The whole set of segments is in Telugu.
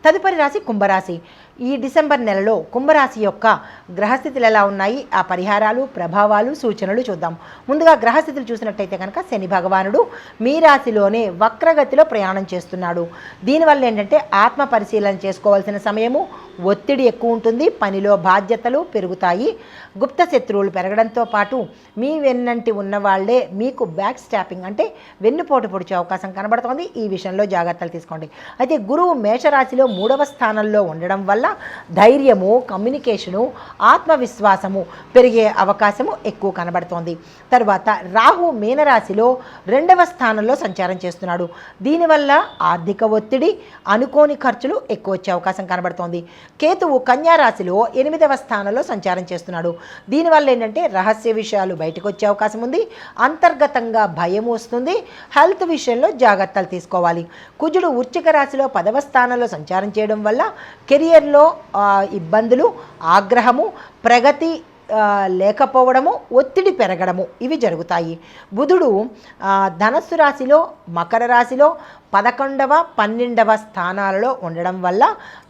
తదుపరి రాశి కుంభరాశి. ఈ డిసెంబర్ నెలలో కుంభరాశి యొక్క గ్రహస్థితులు ఎలా ఉన్నాయి, ఆ పరిహారాలు, ప్రభావాలు, సూచనలు చూద్దాం. ముందుగా గ్రహస్థితులు చూసినట్టయితే కనుక శని భగవానుడు మీ రాశిలోనే వక్రగతిలో ప్రయాణం చేస్తున్నాడు. దీనివల్ల ఏంటంటే ఆత్మ పరిశీలన చేసుకోవాల్సిన సమయము, ఒత్తిడి ఎక్కువ ఉంటుంది, పనిలో బాధ్యతలు పెరుగుతాయి, గుప్త శత్రువులు పెరగడంతో పాటు మీ వెన్నంటి ఉన్న వాళ్ళే మీకు బ్యాక్ స్టాపింగ్ అంటే వెన్నుపోటు పొడిచే అవకాశం కనబడుతోంది. ఈ విషయంలో జాగ్రత్తలు తీసుకోండి. అయితే గురువు మేషరాశిలో 3వ స్థానంలో ఉండడం వల్ల ధైర్యము, కమ్యూనికేషను, ఆత్మవిశ్వాసము పెరిగే అవకాశము ఎక్కువ కనబడుతోంది. తర్వాత రాహు మీనరాశిలో 2వ స్థానంలో సంచారం చేస్తున్నాడు. దీనివల్ల ఆర్థిక ఒత్తిడి, అనుకోని ఖర్చులు ఎక్కువ వచ్చే అవకాశం కనబడుతోంది. కేతువు కన్యా రాశిలో 8వ స్థానంలో సంచారం చేస్తున్నాడు. దీనివల్ల ఏంటంటే రహస్య విషయాలు బయటకు వచ్చే అవకాశం ఉంది, అంతర్గతంగా భయం వస్తుంది, హెల్త్ విషయంలో జాగ్రత్తలు తీసుకోవాలి. కుజుడు వృశ్చిక రాశిలో 10వ స్థానంలో సంచారం చేయడం వల్ల కెరియర్లో ఇబ్బందులు, ఆగ్రహము, ప్రగతి లేకపోవడము, ఒత్తిడి పెరగడము ఇవి జరుగుతాయి. బుధుడు ధనస్సు రాశిలో, మకర రాశిలో 11వ, 12వ స్థానాలలో ఉండడం వల్ల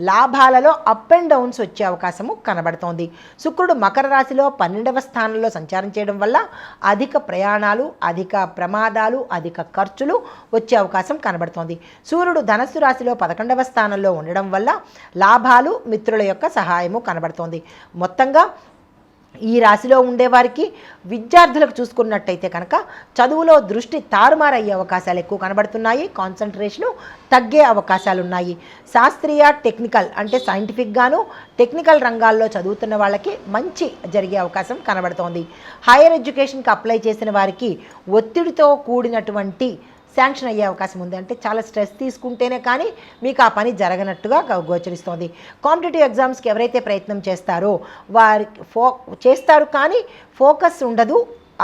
లాభాలలో అప్ అండ్ డౌన్స్ వచ్చే అవకాశము కనబడుతోంది. శుక్రుడు మకర రాశిలో 12వ స్థానంలో సంచారం చేయడం వల్ల అధిక ప్రయాణాలు, అధిక ప్రమాదాలు, అధిక ఖర్చులు వచ్చే అవకాశం కనబడుతోంది. సూర్యుడు ధనస్సు రాశిలో 11వ స్థానంలో ఉండడం వల్ల లాభాలు, మిత్రుల యొక్క సహాయము కనబడుతోంది. మొత్తంగా ఈ రాశిలో ఉండేవారికి విద్యార్థులకు చూసుకున్నట్టయితే కనుక చదువులో దృష్టి తారుమారయ్యే అవకాశాలు ఎక్కువ కనబడుతున్నాయి, కాన్సన్ట్రేషను తగ్గే అవకాశాలు ఉన్నాయి. శాస్త్రీయ, టెక్నికల్ అంటే సైంటిఫిక్గాను టెక్నికల్ రంగాల్లో చదువుతున్న వాళ్ళకి మంచి జరిగే అవకాశం కనబడుతోంది. హైయర్ ఎడ్యుకేషన్కి అప్లై చేసిన వారికి ఒత్తిడితో కూడినటువంటి శాంక్షన్ అయ్యే అవకాశం ఉంది. అంటే చాలా స్ట్రెస్ తీసుకుంటేనే కానీ మీకు ఆ పని జరగనట్టుగా గోచరిస్తోంది. కాంపిటేటివ్ ఎగ్జామ్స్కి ఎవరైతే ప్రయత్నం చేస్తారో వారికి చేస్తారు కానీ ఫోకస్ ఉండదు,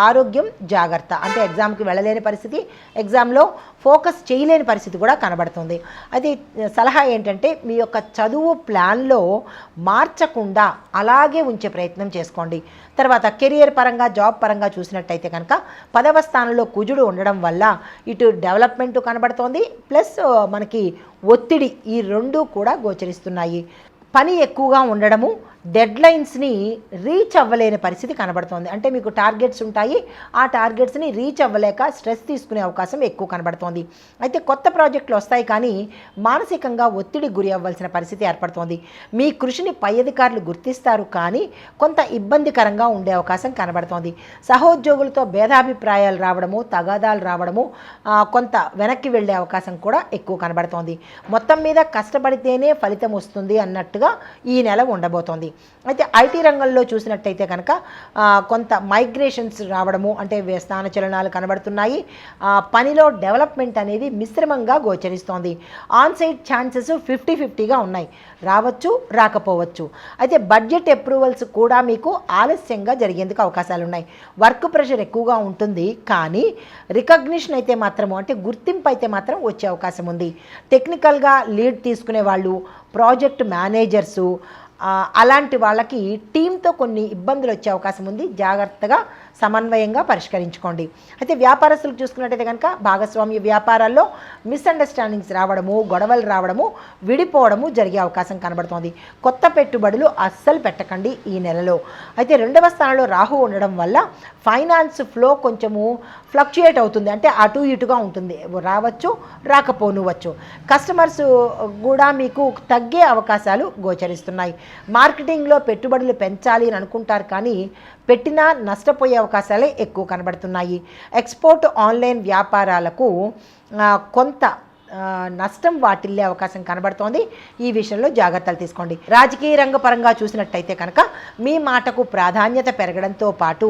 ఆరోగ్యం జాగ్రత్త. అంటే ఎగ్జామ్కి వెళ్ళలేని పరిస్థితి, ఎగ్జామ్లో ఫోకస్ చేయలేని పరిస్థితి కూడా కనబడుతుంది. అది సలహా ఏంటంటే మీ యొక్క చదువు ప్లాన్లో మార్చకుండా అలాగే ఉంచే ప్రయత్నం చేసుకోండి. తర్వాత కెరియర్ పరంగా, జాబ్ పరంగా చూసినట్టయితే కనుక 10వ స్థానంలో కుజుడు ఉండడం వల్ల ఇటు డెవలప్మెంట్ కనబడుతోంది, ప్లస్ మనకి ఒత్తిడి, ఈ రెండు కూడా గోచరిస్తున్నాయి. పని ఎక్కువగా ఉండడము, డెడ్లైన్స్ని రీచ్ అవ్వలేని పరిస్థితి కనబడుతోంది. అంటే మీకు టార్గెట్స్ ఉంటాయి, ఆ టార్గెట్స్ని రీచ్ అవ్వలేక స్ట్రెస్ తీసుకునే అవకాశం ఎక్కువ కనబడుతోంది. అయితే కొత్త ప్రాజెక్టులు వస్తాయి కానీ మానసికంగా ఒత్తిడి గురి అవ్వాల్సిన పరిస్థితి ఏర్పడుతోంది. మీ కృషిని పై అధికారులు గుర్తిస్తారు కానీ కొంత ఇబ్బందికరంగా ఉండే అవకాశం కనబడుతోంది. సహోద్యోగులతో భేదాభిప్రాయాలు రావడము, తగాదాలు రావడము, కొంత వెనక్కి వెళ్ళే అవకాశం కూడా ఎక్కువ కనబడుతోంది. మొత్తం మీద కష్టపడితేనే ఫలితం వస్తుంది అన్నట్టుగా ఈ నెల ఉండబోతోంది. అయితే ఐటీ రంగంలో చూసినట్టయితే కనుక కొంత మైగ్రేషన్స్ రావడము, అంటే స్థానచలనాలు కనబడుతున్నాయి. పనిలో డెవలప్మెంట్ అనేది మిశ్రమంగా గోచరిస్తోంది. ఆన్సైట్ ఛాన్సెస్ 50-50గా ఉన్నాయి, రావచ్చు రాకపోవచ్చు. అయితే బడ్జెట్ అప్రూవల్స్ కూడా మీకు ఆలస్యంగా జరిగేందుకు అవకాశాలు ఉన్నాయి. వర్క్ ప్రెషర్ ఎక్కువగా ఉంటుంది కానీ రికగ్నిషన్ అయితే మాత్రము, అంటే గుర్తింపు అయితే మాత్రం వచ్చే అవకాశం ఉంది. టెక్నికల్గా లీడ్ తీసుకునే వాళ్ళు, ప్రాజెక్ట్ మేనేజర్సు, అలాంటి వాళ్ళకి టీంతో కొన్ని ఇబ్బందులు వచ్చే అవకాశం ఉంది. జాగ్రత్తగా సమన్వయంగా పరిష్కరించుకోండి. అయితే వ్యాపారస్తులకు చూసుకున్నట్టయితే కనుక భాగస్వామ్య వ్యాపారాల్లో మిస్అండర్స్టాండింగ్స్ రావడము, గొడవలు రావడము, విడిపోవడము జరిగే అవకాశం కనబడుతోంది. కొత్త పెట్టుబడులు అస్సలు పెట్టకండి ఈ నెలలో. అయితే 2వ స్థానంలో రాహు ఉండడం వల్ల ఫైనాన్స్ ఫ్లో కొంచెము ఫ్లక్చుయేట్ అవుతుంది, అంటే అటు ఇటుగా ఉంటుంది, రావచ్చు రాకపోనువచ్చు. కస్టమర్స్ కూడా మీకు తగ్గే అవకాశాలు గోచరిస్తున్నాయి. మార్కెటింగ్లో పెట్టుబడులు పెంచాలి అని అనుకుంటారు కానీ పెట్టినా నష్టపోయే అవకాశాలే ఎక్కువ కనబడుతున్నాయి. ఎక్స్పోర్ట్, ఆన్లైన్ వ్యాపారాలకు కొంత నష్టం వాటిల్లే అవకాశం కనబడుతోంది. ఈ విషయంలో జాగ్రత్తలు తీసుకోండి. రాజకీయ రంగ పరంగా చూసినట్టయితే కనుక మీ మాటకు ప్రాధాన్యత పెరగడంతో పాటు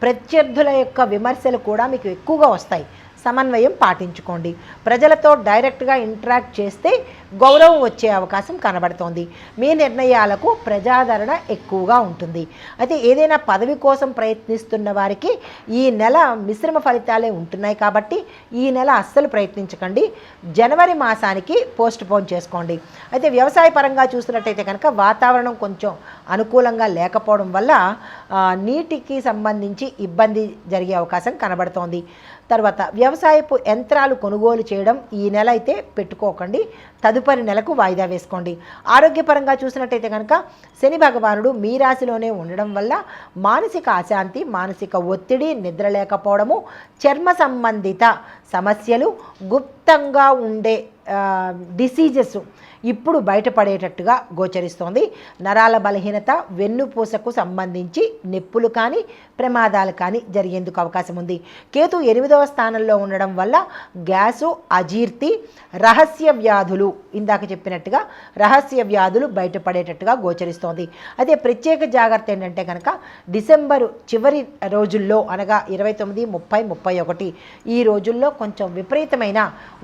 ప్రత్యర్థుల యొక్క విమర్శలు కూడా మీకు ఎక్కువగా వస్తాయి. సమన్వయం పాటించుకోండి. ప్రజలతో డైరెక్ట్గా ఇంటరాక్ట్ చేస్తే గౌరవం వచ్చే అవకాశం కనబడుతోంది. మీ నిర్ణయాలకు ప్రజాదరణ ఎక్కువగా ఉంటుంది. అయితే ఏదైనా పదవి కోసం ప్రయత్నిస్తున్న వారికి ఈ నెల మిశ్రమ ఫలితాలే ఉంటున్నాయి కాబట్టి ఈ నెల అస్సలు ప్రయత్నించకండి. జనవరి మాసానికి పోస్ట్ పోన్ చేసుకోండి. అయితే వ్యవసాయ పరంగా చూసినట్టయితే కనుక వాతావరణం కొంచెం అనుకూలంగా లేకపోవడం వల్ల నీటికి సంబంధించి ఇబ్బంది జరిగే అవకాశం కనబడుతోంది. తర్వాత వ్యవసాయపు యంత్రాలు కొనుగోలు చేయడం ఈ నెల అయితే పెట్టుకోకండి, తదుపరి నెలకు వాయిదా వేసుకోండి. ఆరోగ్యపరంగా చూసినట్టయితే కనుక శని భగవానుడు మీ రాశిలోనే ఉండడం వల్ల మానసిక అశాంతి, మానసిక ఒత్తిడి, నిద్ర లేకపోవడము, చర్మ సంబంధిత సమస్యలు, గుప్తంగా ఉండే డిసీజెస్ ఇప్పుడు బయటపడేటట్టుగా గోచరిస్తోంది. నరాల బలహీనత, వెన్నుపూసకు సంబంధించి నొప్పులు కానీ ప్రమాదాలు కానీ జరిగేందుకు అవకాశం ఉంది. కేతు 8వ స్థానంలో ఉండడం వల్ల గ్యాసు, అజీర్తి, రహస్య వ్యాధులు, ఇందాక చెప్పినట్టుగా రహస్య వ్యాధులు బయటపడేటట్టుగా గోచరిస్తోంది. అదే ప్రత్యేక జాగ్రత్త ఏంటంటే కనుక డిసెంబరు చివరి రోజుల్లో అనగా 29, 30, 31 ఈ రోజుల్లో కొంచెం విపరీతమైన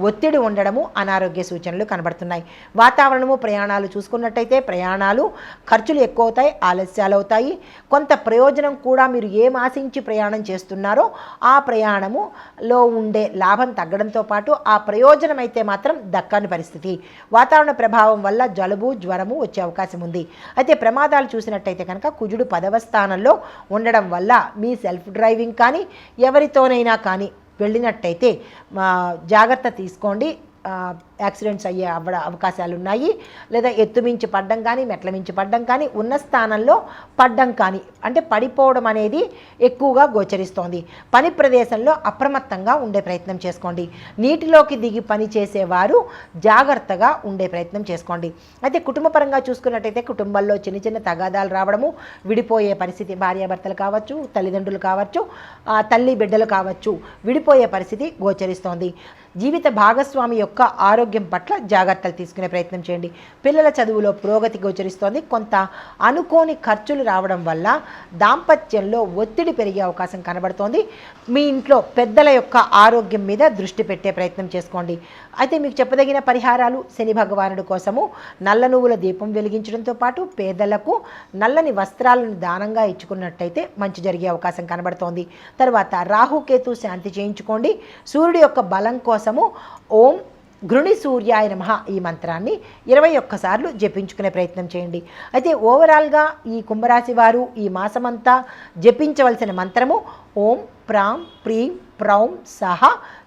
ఒత్తిడి ఉండడము, అనారోగ్య సూచనలు కనబడుతున్నాయి. వాతావరణము, ప్రయాణాలు చూసుకున్నట్టయితే ప్రయాణాలు ఖర్చులు ఎక్కువ అవుతాయి, ఆలస్యాలు అవుతాయి. కొంత ప్రయోజనం కూడా మీరు ఏం ఆశించి ప్రయాణం చేస్తున్నారో ఆ ప్రయాణములో ఉండే లాభం తగ్గడంతో పాటు ఆ ప్రయోజనం అయితే మాత్రం దక్కని పరిస్థితి. వాతావరణ ప్రభావం వల్ల జలుబు, జ్వరము వచ్చే అవకాశం ఉంది. అయితే ప్రమాదాలు చూసినట్టయితే కనుక కుజుడు 10వ స్థానంలో ఉండడం వల్ల మీ సెల్ఫ్ డ్రైవింగ్ కానీ ఎవరితోనైనా కానీ వెళ్ళినట్టయితే జాగ్రత్త తీసుకోండి. యాక్సిడెంట్స్ అయ్యే అవకాశాలు ఉన్నాయి. లేదా ఎత్తుమించి పడ్డం కానీ, మెట్ల మించి పడ్డం కానీ, ఉన్న స్థానంలో పడ్డం కానీ, అంటే పడిపోవడం అనేది ఎక్కువగా గోచరిస్తోంది. పని ప్రదేశంలో అప్రమత్తంగా ఉండే ప్రయత్నం చేసుకోండి. నీటిలోకి దిగి పని చేసేవారు జాగ్రత్తగా ఉండే ప్రయత్నం చేసుకోండి. అయితే కుటుంబపరంగా చూసుకున్నట్టయితే కుటుంబాల్లో చిన్న చిన్న తగాదాలు రావడము, విడిపోయే పరిస్థితి, భార్యాభర్తలు కావచ్చు, తల్లిదండ్రులు కావచ్చు, తల్లి బిడ్డలు కావచ్చు, విడిపోయే పరిస్థితి గోచరిస్తోంది. జీవిత భాగస్వామి యొక్క ఆరోగ్యం పట్ల జాగ్రత్తలు తీసుకునే ప్రయత్నం చేయండి. పిల్లల చదువులో పురోగతి గోచరిస్తోంది. కొంత అనుకోని ఖర్చులు రావడం వల్ల దాంపత్యంలో ఒత్తిడి పెరిగే అవకాశం కనబడుతోంది. మీ ఇంట్లో పెద్దల యొక్క ఆరోగ్యం మీద దృష్టి పెట్టే ప్రయత్నం చేసుకోండి. అయితే మీకు చెప్పదగిన పరిహారాలు, శని భగవానుడి కోసము నల్ల నువ్వుల దీపం వెలిగించడంతో పాటు పేదలకు నల్లని వస్త్రాలను దానంగా ఇచ్చుకున్నట్టయితే మంచి జరిగే అవకాశం కనబడుతోంది. తర్వాత రాహుకేతు శాంతి చేయించుకోండి. సూర్యుడి యొక్క బలం కోసము ఓం గృణి సూర్యాయ నమః ఈ మంత్రాన్ని 21 సార్లు జపించుకునే ప్రయత్నం చేయండి. అయితే ఓవరాల్గా ఈ కుంభరాశి వారు ఈ మాసమంతా జపించవలసిన మంత్రము ఓం ప్రాం ప్రీం ప్రౌం సహ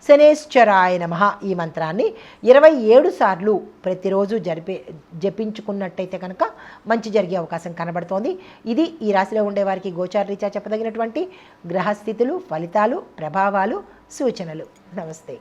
శనేశ్వరాయ నమః ఈ మంత్రాన్ని 27 సార్లు ప్రతిరోజు జపించుకున్నట్టయితే కనుక మంచి జరిగే అవకాశం కనబడుతోంది. ఇది ఈ రాశిలో ఉండే వారికి గోచార రీత్యా చెప్పదగినటువంటి గ్రహస్థితులు, ఫలితాలు, ప్రభావాలు, సూచనలు. నమస్తే.